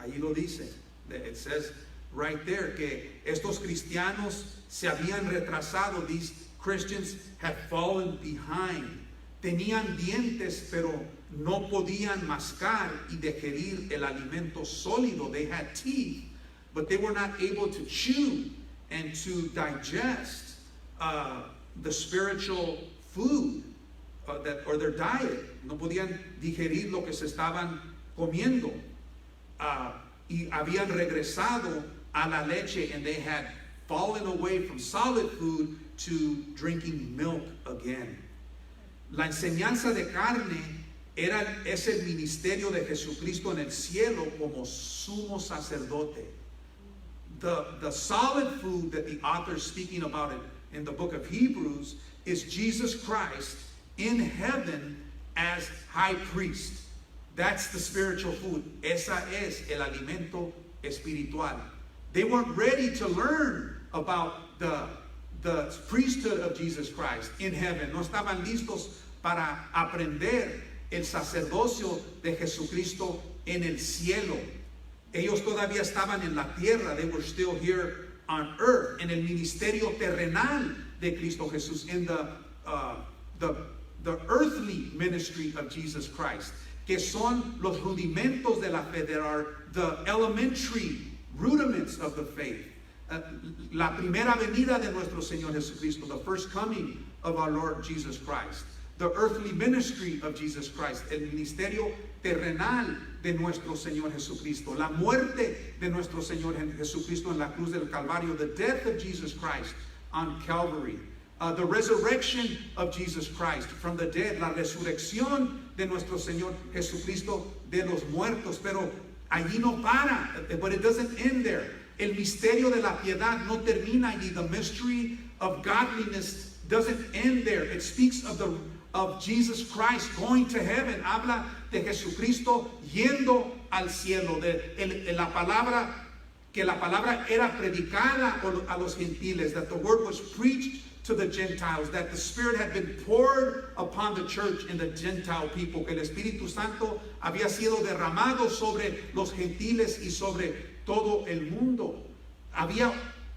Ahí lo dice. It says right there que estos cristianos se habían retrasado. These Christians had fallen behind. Tenían dientes, pero no podían mascar y digerir el alimento sólido. They had teeth, but they were not able to chew and to digest the spiritual food or their diet. No podían digerir lo que se estaban comiendo. Y habían regresado a la leche, and they had fallen away from solid food to drinking milk again. La enseñanza de carne es el ministerio de Jesucristo en el cielo como sumo sacerdote. The solid food that the author is speaking about in the book of Hebrews is Jesus Christ in heaven as high priest. That's the spiritual food. Esa es el alimento espiritual. They weren't ready to learn about the priesthood of Jesus Christ in heaven. No estaban listos para aprender el sacerdocio de Jesucristo en el cielo. Ellos todavía estaban en la tierra. They were still here on earth. En el ministerio terrenal de Cristo Jesús. In the earthly ministry of Jesus Christ. Que son los rudimentos de la fe. There are the elementary rudiments of the faith. La primera venida de nuestro Señor Jesucristo. The first coming of our Lord Jesus Christ. the earthly ministry of Jesus Christ, el ministerio terrenal de nuestro Señor Jesucristo, la muerte de nuestro Señor Jesucristo en la cruz del Calvario, the death of Jesus Christ on Calvary, the resurrection of Jesus Christ from the dead, la resurrección de nuestro Señor Jesucristo de los muertos. Pero allí no para, but it doesn't end there. El misterio de la piedad no termina allí. The mystery of godliness doesn't end there. It speaks of Jesus Christ going to heaven. Habla de Jesucristo yendo al cielo. La palabra, que la palabra era predicada a los gentiles. That the word was preached to the Gentiles. That the Spirit had been poured upon the church and the Gentile people. Que el Espíritu Santo había sido derramado sobre los gentiles y sobre todo el mundo.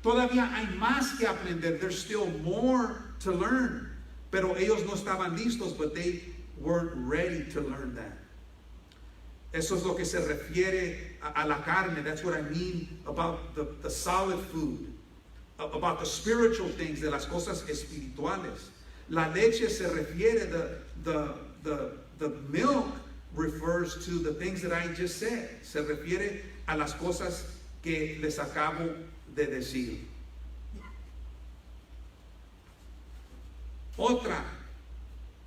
Todavía hay más que aprender. There's still more to learn. Pero ellos no estaban listos, but they weren't ready to learn that. Eso es lo que se refiere a la carne. That's what I mean about the solid food, about the spiritual things, de las cosas espirituales. La leche se refiere, the milk refers to the things that I just said. Se refiere a las cosas que les acabo de decir.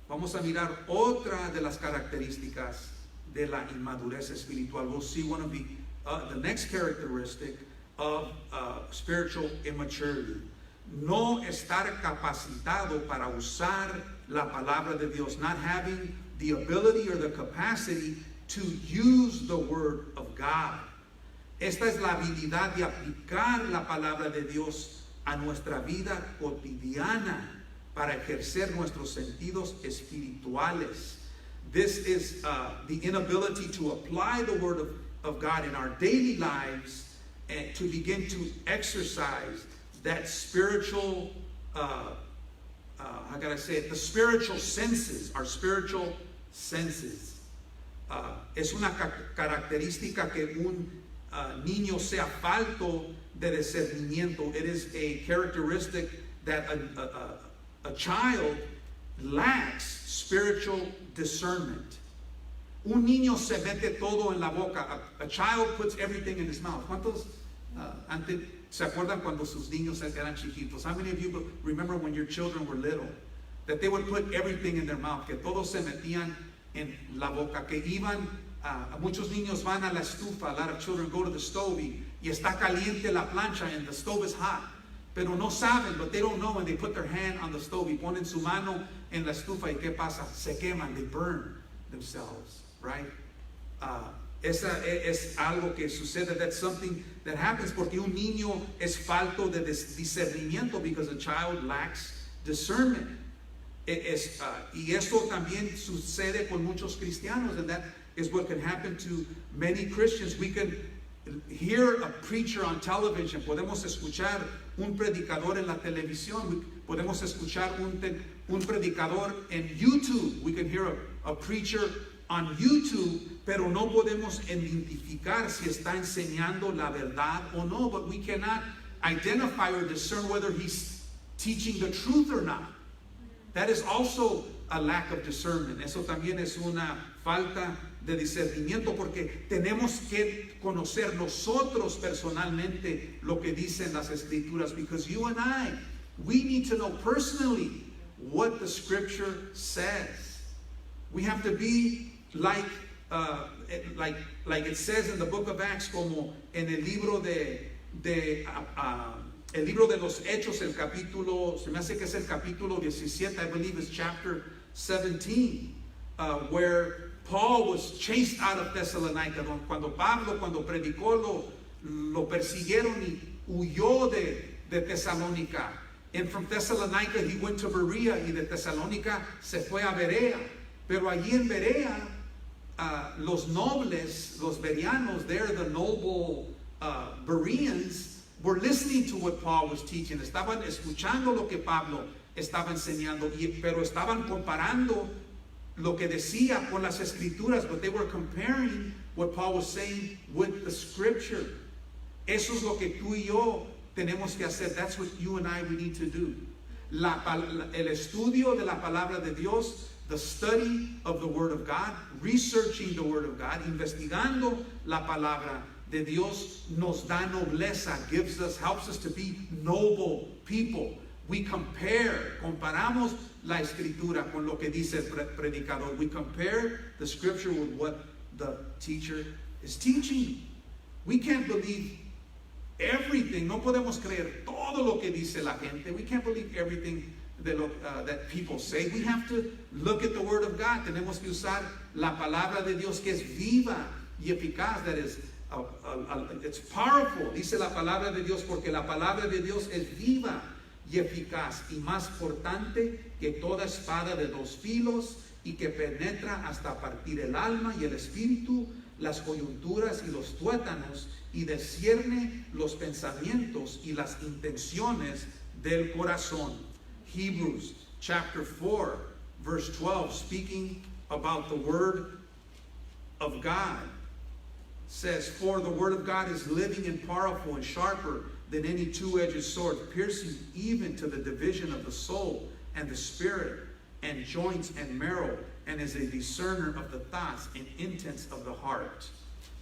Vamos a mirar otra de las características de la inmadurez espiritual. We'll see one of the next characteristic of spiritual immaturity. No estar capacitado para usar la palabra de Dios. Not having the ability or the capacity to use the word of God. Esta es la habilidad de aplicar la palabra de Dios a nuestra vida cotidiana para ejercer nuestros sentidos espirituales. This is the inability to apply the word of God in our daily lives and to begin to exercise that spiritual, how can I say it? The spiritual senses, our spiritual senses. Es una característica que un niño sea falto de discernimiento. It is a characteristic that a child lacks spiritual discernment. Un niño se mete todo en la boca. A child puts everything in his mouth. ¿Cuántos antes se acuerdan cuando sus niños eran chiquitos? How many of you remember when your children were little? That they would put everything in their mouth. Que todos se metían en la boca. Que iban, muchos niños van a la estufa. A lot of children go to the stove y está caliente la plancha and the stove is hot. Pero no saben, but they don't know when they put their hand on the stove y ponen su mano en la estufa y qué pasa, se queman, they burn themselves, right? Esa es algo que sucede. That's something that happens porque un niño es falto de discernimiento, because a child lacks discernment. Y esto también sucede con muchos cristianos, and that is what can happen to many Christians. We can hear a preacher on television, podemos escuchar un predicador en la televisión, podemos escuchar un predicador en YouTube, we can hear a preacher on YouTube, pero no podemos identificar si está enseñando la verdad o no, but we cannot identify or discern whether he's teaching the truth or not. That is also a lack of discernment. Eso también es una falta de discernimiento, porque tenemos que conocer nosotros personalmente lo que dicen las escrituras, because you and I, we need to know personally what the scripture says. We have to be like it says in the book of Acts, como en el libro el libro de los Hechos, el capítulo, se me hace que es el capítulo 17, I believe it's chapter 17, where Paul was chased out of Thessalonica. Cuando predicó, lo persiguieron y huyó de Tesalónica. And from Thessalonica he went to Berea, y de Tesalónica se fue a Berea. Pero allí en Berea, los nobles, los bereanos, there the noble Bereans, were listening to what Paul was teaching. Estaban escuchando lo que Pablo estaba enseñando, pero estaban comparando lo que decía con las escrituras, but they were comparing what Paul was saying with the scripture. Eso es lo que tú y yo tenemos que hacer. That's what you and I, we need to do. El estudio de la palabra de Dios, the study of the Word of God, researching the Word of God, investigando la palabra de Dios, nos da nobleza, helps us to be noble people. We comparamos la escritura con lo que dice el predicador. We compare the scripture with what the teacher is teaching. We can't believe everything. No podemos creer todo lo que dice la gente. We can't believe everything that people say. We have to look at the Word of God. Tenemos que usar la palabra de Dios, que es viva y eficaz. That is, it's powerful. Dice la palabra de Dios porque la palabra de Dios es viva y eficaz y más cortante que toda espada de dos filos y que penetra hasta partir el alma y el espíritu, las coyunturas y los tuétanos, y discierne los pensamientos y las intenciones del corazón. Hebrews chapter 4 verse 12, speaking about the Word of God, says, "For the Word of God is living and powerful and sharper than any two-edged sword, piercing even to the division of the soul and the spirit and joints and marrow, and is a discerner of the thoughts and intents of the heart."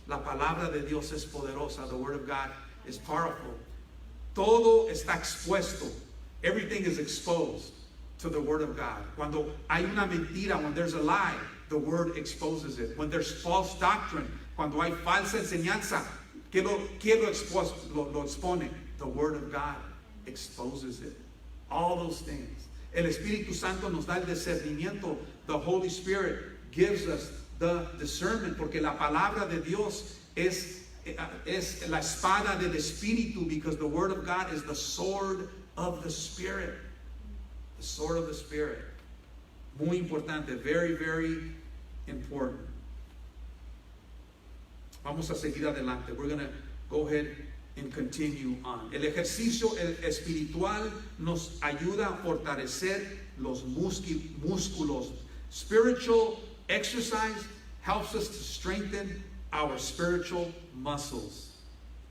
La palabra de Dios es poderosa. The Word of God is powerful. Todo está expuesto. Everything is exposed to the Word of God. Cuando hay una mentira, when there's a lie, the Word exposes it. When there's false doctrine, cuando hay falsa enseñanza, ¿quién lo expone? The Word of God exposes it. All those things. El Espíritu Santo nos da el discernimiento. The Holy Spirit gives us the discernment, porque la palabra de Dios es la espada del Espíritu, because the Word of God is the sword of the Spirit. The sword of the Spirit. Muy importante. Very, very important. Vamos a seguir adelante. We're going to go ahead and continue on. El ejercicio espiritual nos ayuda a fortalecer los músculos. Spiritual exercise helps us to strengthen our spiritual muscles.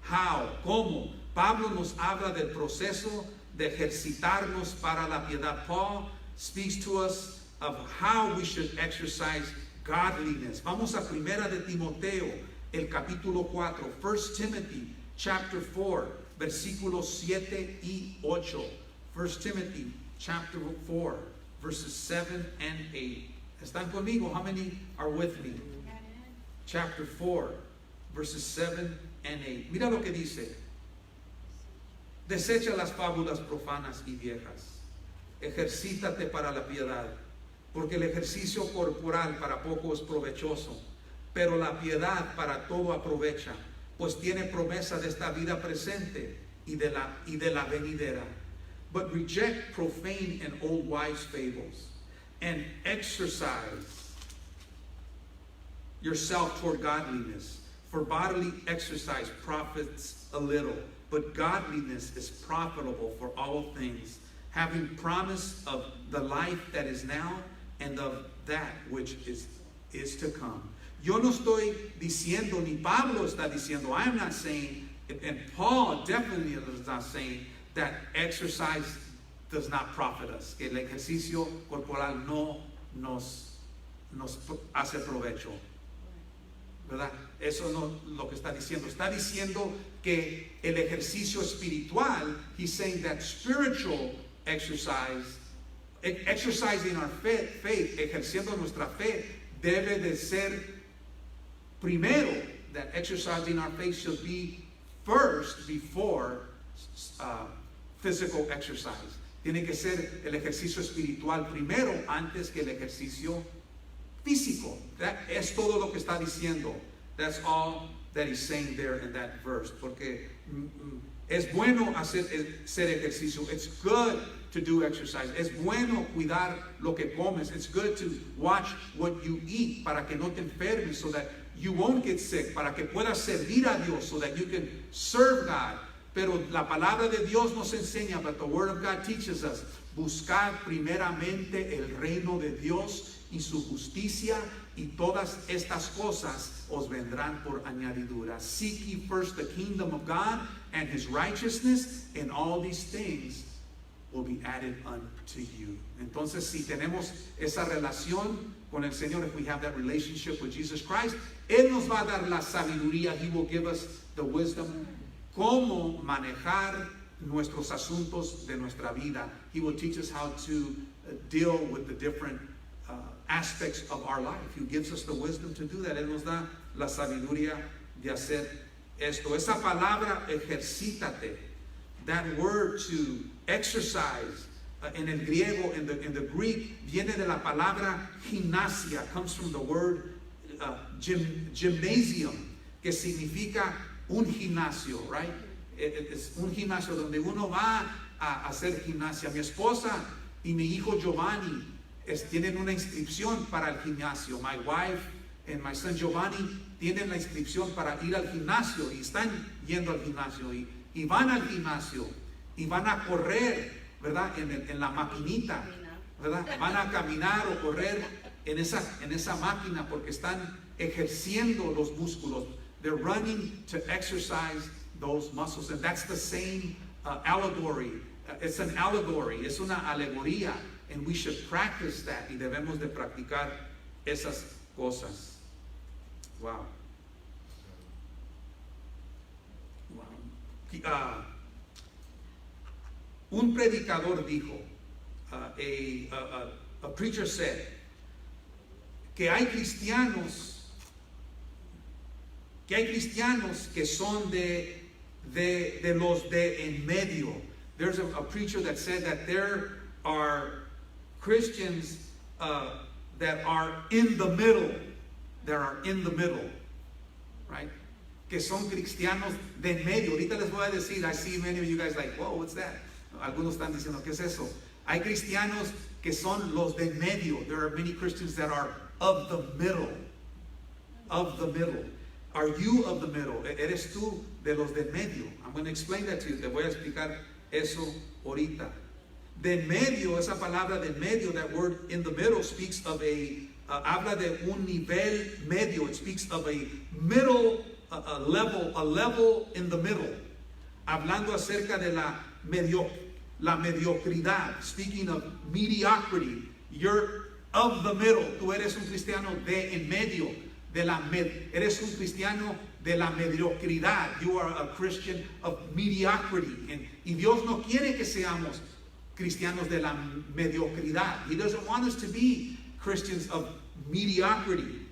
How? ¿Cómo? Pablo nos habla del proceso de ejercitarnos para la piedad. Paul speaks to us of how we should exercise godliness. Vamos a Primera de Timoteo, el capítulo 4. 1 Timothy chapter 4, versículos 7 y 8. 1 Timothy chapter 4, verses 7 and 8. ¿Están conmigo? How many are with me? Chapter 4, verses 7 and 8. Mira lo que dice. Desecha las fábulas profanas y viejas. Ejercítate para la piedad, porque el ejercicio corporal para poco es provechoso, pero la piedad para todo aprovecha, pues tiene promesa de esta vida presente y de la venidera. But reject profane and old wives' fables, and exercise yourself toward godliness. For bodily exercise profits a little, but godliness is profitable for all things, having promise of the life that is now and of that which is to come. Yo no estoy diciendo, ni Pablo está diciendo, I am not saying, and Paul definitely is not saying, that exercise does not profit us. Que el ejercicio corporal no nos hace provecho. ¿Verdad? Eso no lo que está diciendo. Está diciendo que el ejercicio espiritual, he's saying that spiritual exercise, exercising our faith, ejerciendo nuestra fe, debe de ser primero, that exercising our faith should be first before physical exercise. Tiene que ser el ejercicio espiritual primero antes que el ejercicio físico. That es todo lo que está diciendo. That's all that he's saying there in that verse. Porque es bueno hacer ejercicio. It's good to do exercise. Es bueno cuidar lo que comes. It's good to watch what you eat para que no te enfermes, so that you won't get sick, para que puedas servir a Dios, so that you can serve God. Pero la palabra de Dios nos enseña, but the Word of God teaches us, buscar primeramente el reino de Dios y su justicia, y todas estas cosas os vendrán por añadidura. Seek ye first the kingdom of God and his righteousness, and all these things will be added unto you. Entonces, si tenemos esa relación con el Señor, if we have that relationship with Jesus Christ, Él nos va a dar la sabiduría. He will give us the wisdom. Cómo manejar nuestros asuntos de nuestra vida. He will teach us how to deal with the different aspects of our life. He gives us the wisdom to do that. Él nos da la sabiduría de hacer esto. Esa palabra, ejercítate, that word to exercise, in el griego, in the Greek, viene de la palabra gimnasia, comes from the word gymnasium, que significa un gimnasio, right? Es un gimnasio donde uno va a hacer gimnasia. Mi esposa y mi hijo Giovanni tienen una inscripción para el gimnasio. My wife and my son Giovanni tienen la inscripción para ir al gimnasio y están yendo al gimnasio y van al gimnasio y van a correr, ¿verdad? En la maquinita, ¿verdad? Van a caminar o correr en esa máquina porque están ejerciendo los músculos. They're running to exercise those muscles, and that's the same allegory. It's an allegory, es una alegoría, and we should practice that, y debemos de practicar esas cosas. Wow. Wow. Un predicador dijo, a preacher said, que hay cristianos que son de los de en medio. There's a preacher that said that there are Christians that are in the middle. That are in the middle, right? Que son cristianos de en medio. Ahorita les voy a decir, I see many of you guys like, whoa, what's that? Algunos están diciendo, ¿qué es eso? Hay cristianos que son los de en medio. There are many Christians that are of the middle. Of the middle. Are you of the middle? ¿Eres tú de los de en medio? I'm going to explain that to you. Te voy a explicar eso ahorita. De en medio, esa palabra de en medio, that word in the middle speaks of habla de un nivel medio. It speaks of a middle a level in the middle. Hablando acerca de la mediocridad. Speaking of mediocrity, you're of the middle. Tú eres un cristiano de en medio. Eres un cristiano de la mediocridad. You are a Christian of mediocrity. Y Dios no quiere que seamos cristianos de la mediocridad. He doesn't want us to be Christians of mediocrity.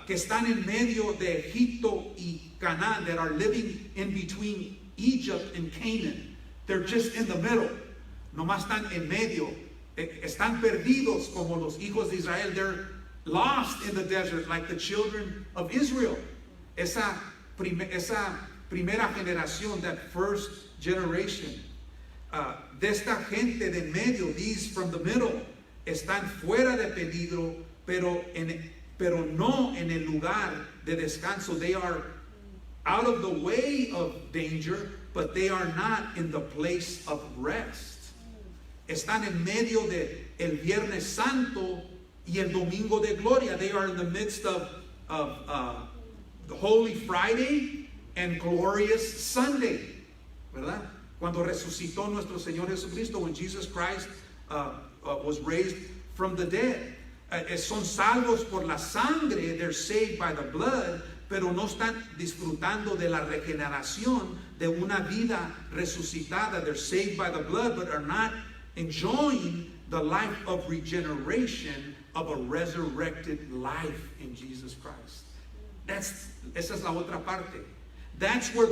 Que están en medio de Egipto y Canaán, that are living in between Egypt and Canaan. They're just in the middle. Nomás están en medio. Están perdidos como los hijos de Israel. They're lost in the desert like the children of Israel. Esa primera generación, that first generation, de esta gente de en medio, these from the middle, están fuera de peligro, pero no en el lugar de descanso. They are out of the way of danger, but they are not in the place of rest. Están en medio de el Viernes Santo y el Domingo de Gloria. They are in the midst of the Holy Friday and Glorious Sunday, ¿verdad? Cuando resucitó nuestro Señor Jesucristo, when Jesus Christ was raised from the dead. Son salvos por la sangre, they're saved by the blood, pero no están disfrutando de la regeneración de una vida resucitada. They're saved by the blood, but are not enjoying the life of regeneration of a resurrected life in Jesus Christ. Esa es la otra parte. That's where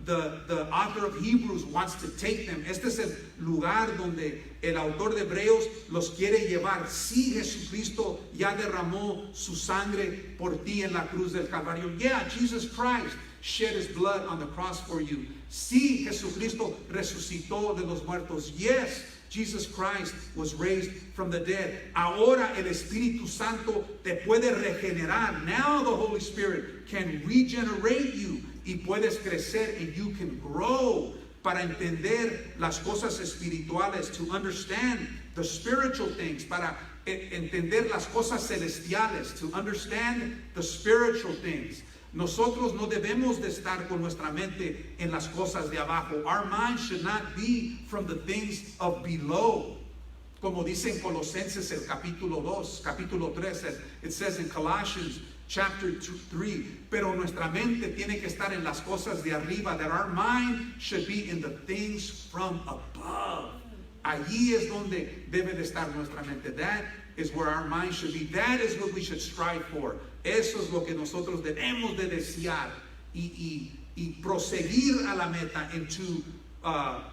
the author of Hebrews wants to take them. Este es el lugar donde el autor de Hebreos los quiere llevar. Sí, Jesucristo ya derramó su sangre por ti en la cruz del Calvario. Yeah, Jesus Christ shed his blood on the cross for you. Sí, Jesucristo resucitó de los muertos. Yes, Jesus Christ was raised from the dead. Ahora el Espíritu Santo te puede regenerar. Now the Holy Spirit can regenerate you. Y puedes crecer, and you can grow para entender las cosas espirituales, to understand the spiritual things, para entender las cosas celestiales, to understand the spiritual things. nosotros no debemos de estar con nuestra mente en las cosas de abajo. Our mind should not be from the things of below. Como dice en Colosenses el capítulo 3, it says in Colossians chapter 3, pero nuestra mente tiene que estar en las cosas de arriba, that our mind should be in the things from above. Allí es donde debe de estar nuestra mente. That is where our mind should be. That is what we should strive for. Eso es lo que nosotros debemos de desear y proseguir a la meta, and to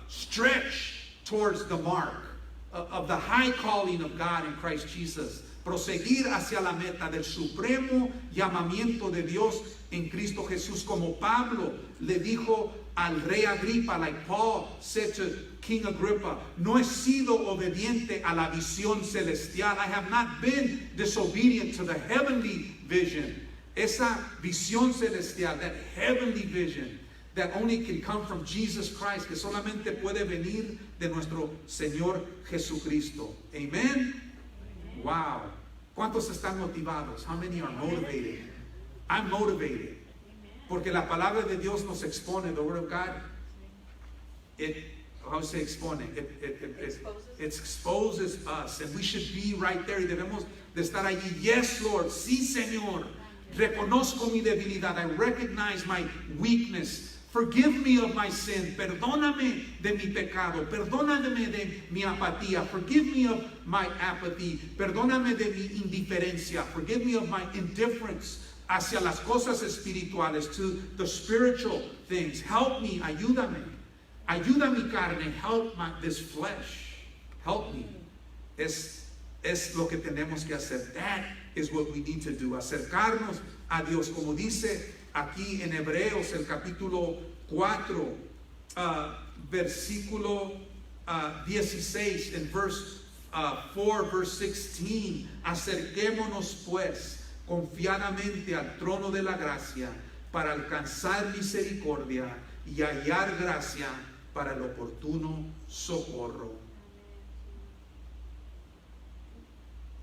stretch towards the mark of the high calling of God in Christ Jesus. Proseguir hacia la meta del supremo llamamiento de Dios en Cristo Jesús. Como Pablo le dijo al rey Agripa, like Paul said to King Agrippa, no he sido obediente a la visión celestial. I have not been disobedient to the heavenly vision. Esa visión celestial, that heavenly vision, that only can come from Jesus Christ, que solamente puede venir de nuestro Señor Jesucristo. Amen. Wow. ¿Cuántos están motivados? How many are motivated? I'm motivated. Porque la palabra de Dios nos expone, the word of God, how to say expone? It exposes us, and we should be right there. Y debemos de estar allí. Yes, Lord. Sí, Señor. Reconozco mi debilidad. I recognize my weakness. Forgive me of my sin. Perdóname de mi pecado. Perdóname de mi apatía. Forgive me of my apathy. Perdóname de mi indiferencia. Forgive me of my indifference hacia las cosas espirituales, to the spiritual things. Help me. Ayúdame. Ayuda mi carne. Help this flesh. Help me. Es lo que tenemos que hacer. That is what we need to do. Acercarnos a Dios, como dice aquí en Hebreos, el capítulo 4, versículo 16, en verse 4, verse 16. Acerquémonos pues confiadamente al trono de la gracia para alcanzar misericordia y hallar gracia para el oportuno socorro.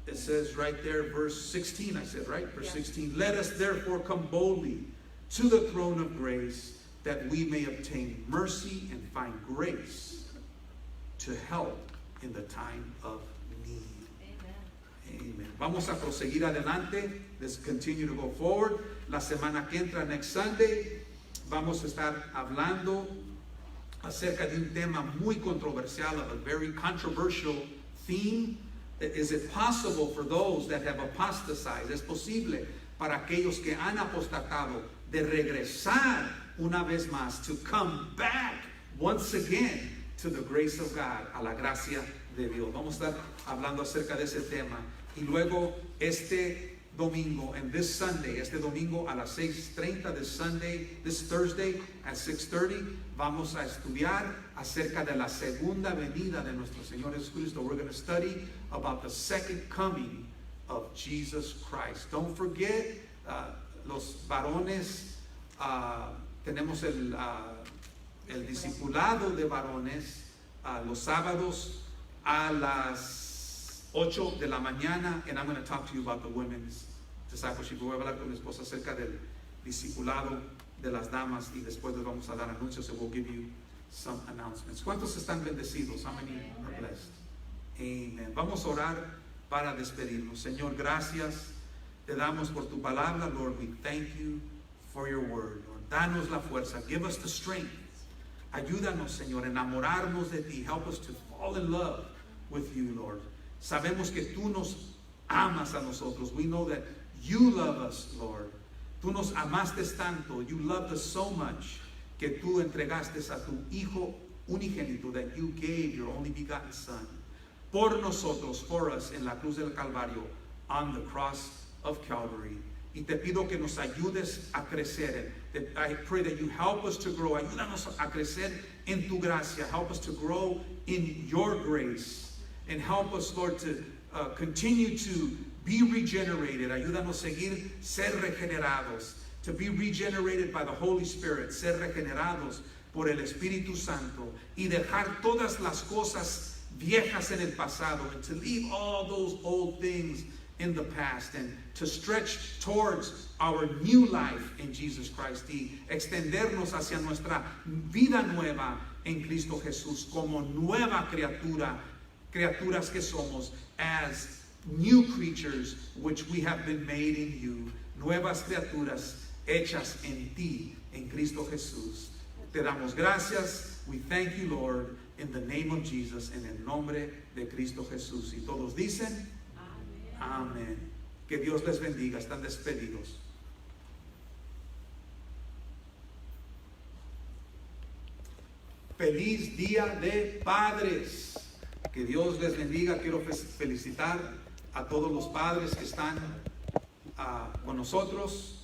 It says right there, verse 16, I said, right? Verse 16. Let us therefore come boldly to the throne of grace, that we may obtain mercy and find grace to help in the time of need. Amen. Vamos a proseguir adelante. Let's continue to go forward. La semana que entra, next Sunday, vamos a estar hablando acerca de un tema muy controversial, a very controversial theme. Is it possible for those that have apostatized? Es posible para aquellos que han apostatado de regresar una vez más, to come back once again to the grace of God, a la gracia de Dios. Vamos a estar hablando acerca de ese tema. Y luego este domingo, and this Sunday, este domingo a las 6:30, this Thursday at 6:30, vamos a estudiar acerca de la segunda venida de nuestro Señor Jesucristo. We're going to study about the second coming of Jesus Christ. Don't forget, los varones, tenemos el discipulado de varones los sábados a las 8 de la mañana, and I'm going to talk to you about the women's discipleship. Voy a hablar con mi esposa acerca del discipulado de las damas, y después les vamos a dar anuncios, and we'll give you some announcements. ¿Cuántos están bendecidos? How many are blessed? Amen. Vamos a orar para despedirnos. Señor, gracias te damos por tu palabra. Lord, we thank you for your word. Lord, danos la fuerza. Give us the strength. Ayúdanos, Señor, enamorarnos de ti. Help us to fall in love with you, Lord. Sabemos que tú nos amas a nosotros. We know that you love us, Lord. Tú nos amaste tanto. You loved us so much que tú entregaste a tu Hijo unigénito, that you gave your only begotten Son por nosotros, for us, en la cruz del Calvario, on the cross of Calvary. Y te pido que nos ayudes a crecer. I pray that you help us to grow. Ayúdanos a crecer en tu gracia. Help us to grow in your grace. And help us, Lord, to continue to be regenerated. Ayúdanos a seguir, ser regenerados. To be regenerated by the Holy Spirit. Ser regenerados por el Espíritu Santo. Y dejar todas las cosas viejas en el pasado. And to leave all those old things in the past and to stretch towards our new life in Jesus Christ y extendernos hacia nuestra vida nueva en Cristo Jesús como nueva criaturas que somos, as new creatures which we have been made in you, nuevas criaturas hechas en ti, en Cristo Jesús. Te damos gracias. We thank you, Lord, in the name of Jesus, en el nombre de Cristo Jesús. Y todos dicen, amén. Que Dios les bendiga. Están despedidos. Feliz Día de Padres. Que Dios les bendiga. Quiero felicitar a todos los padres que están con nosotros.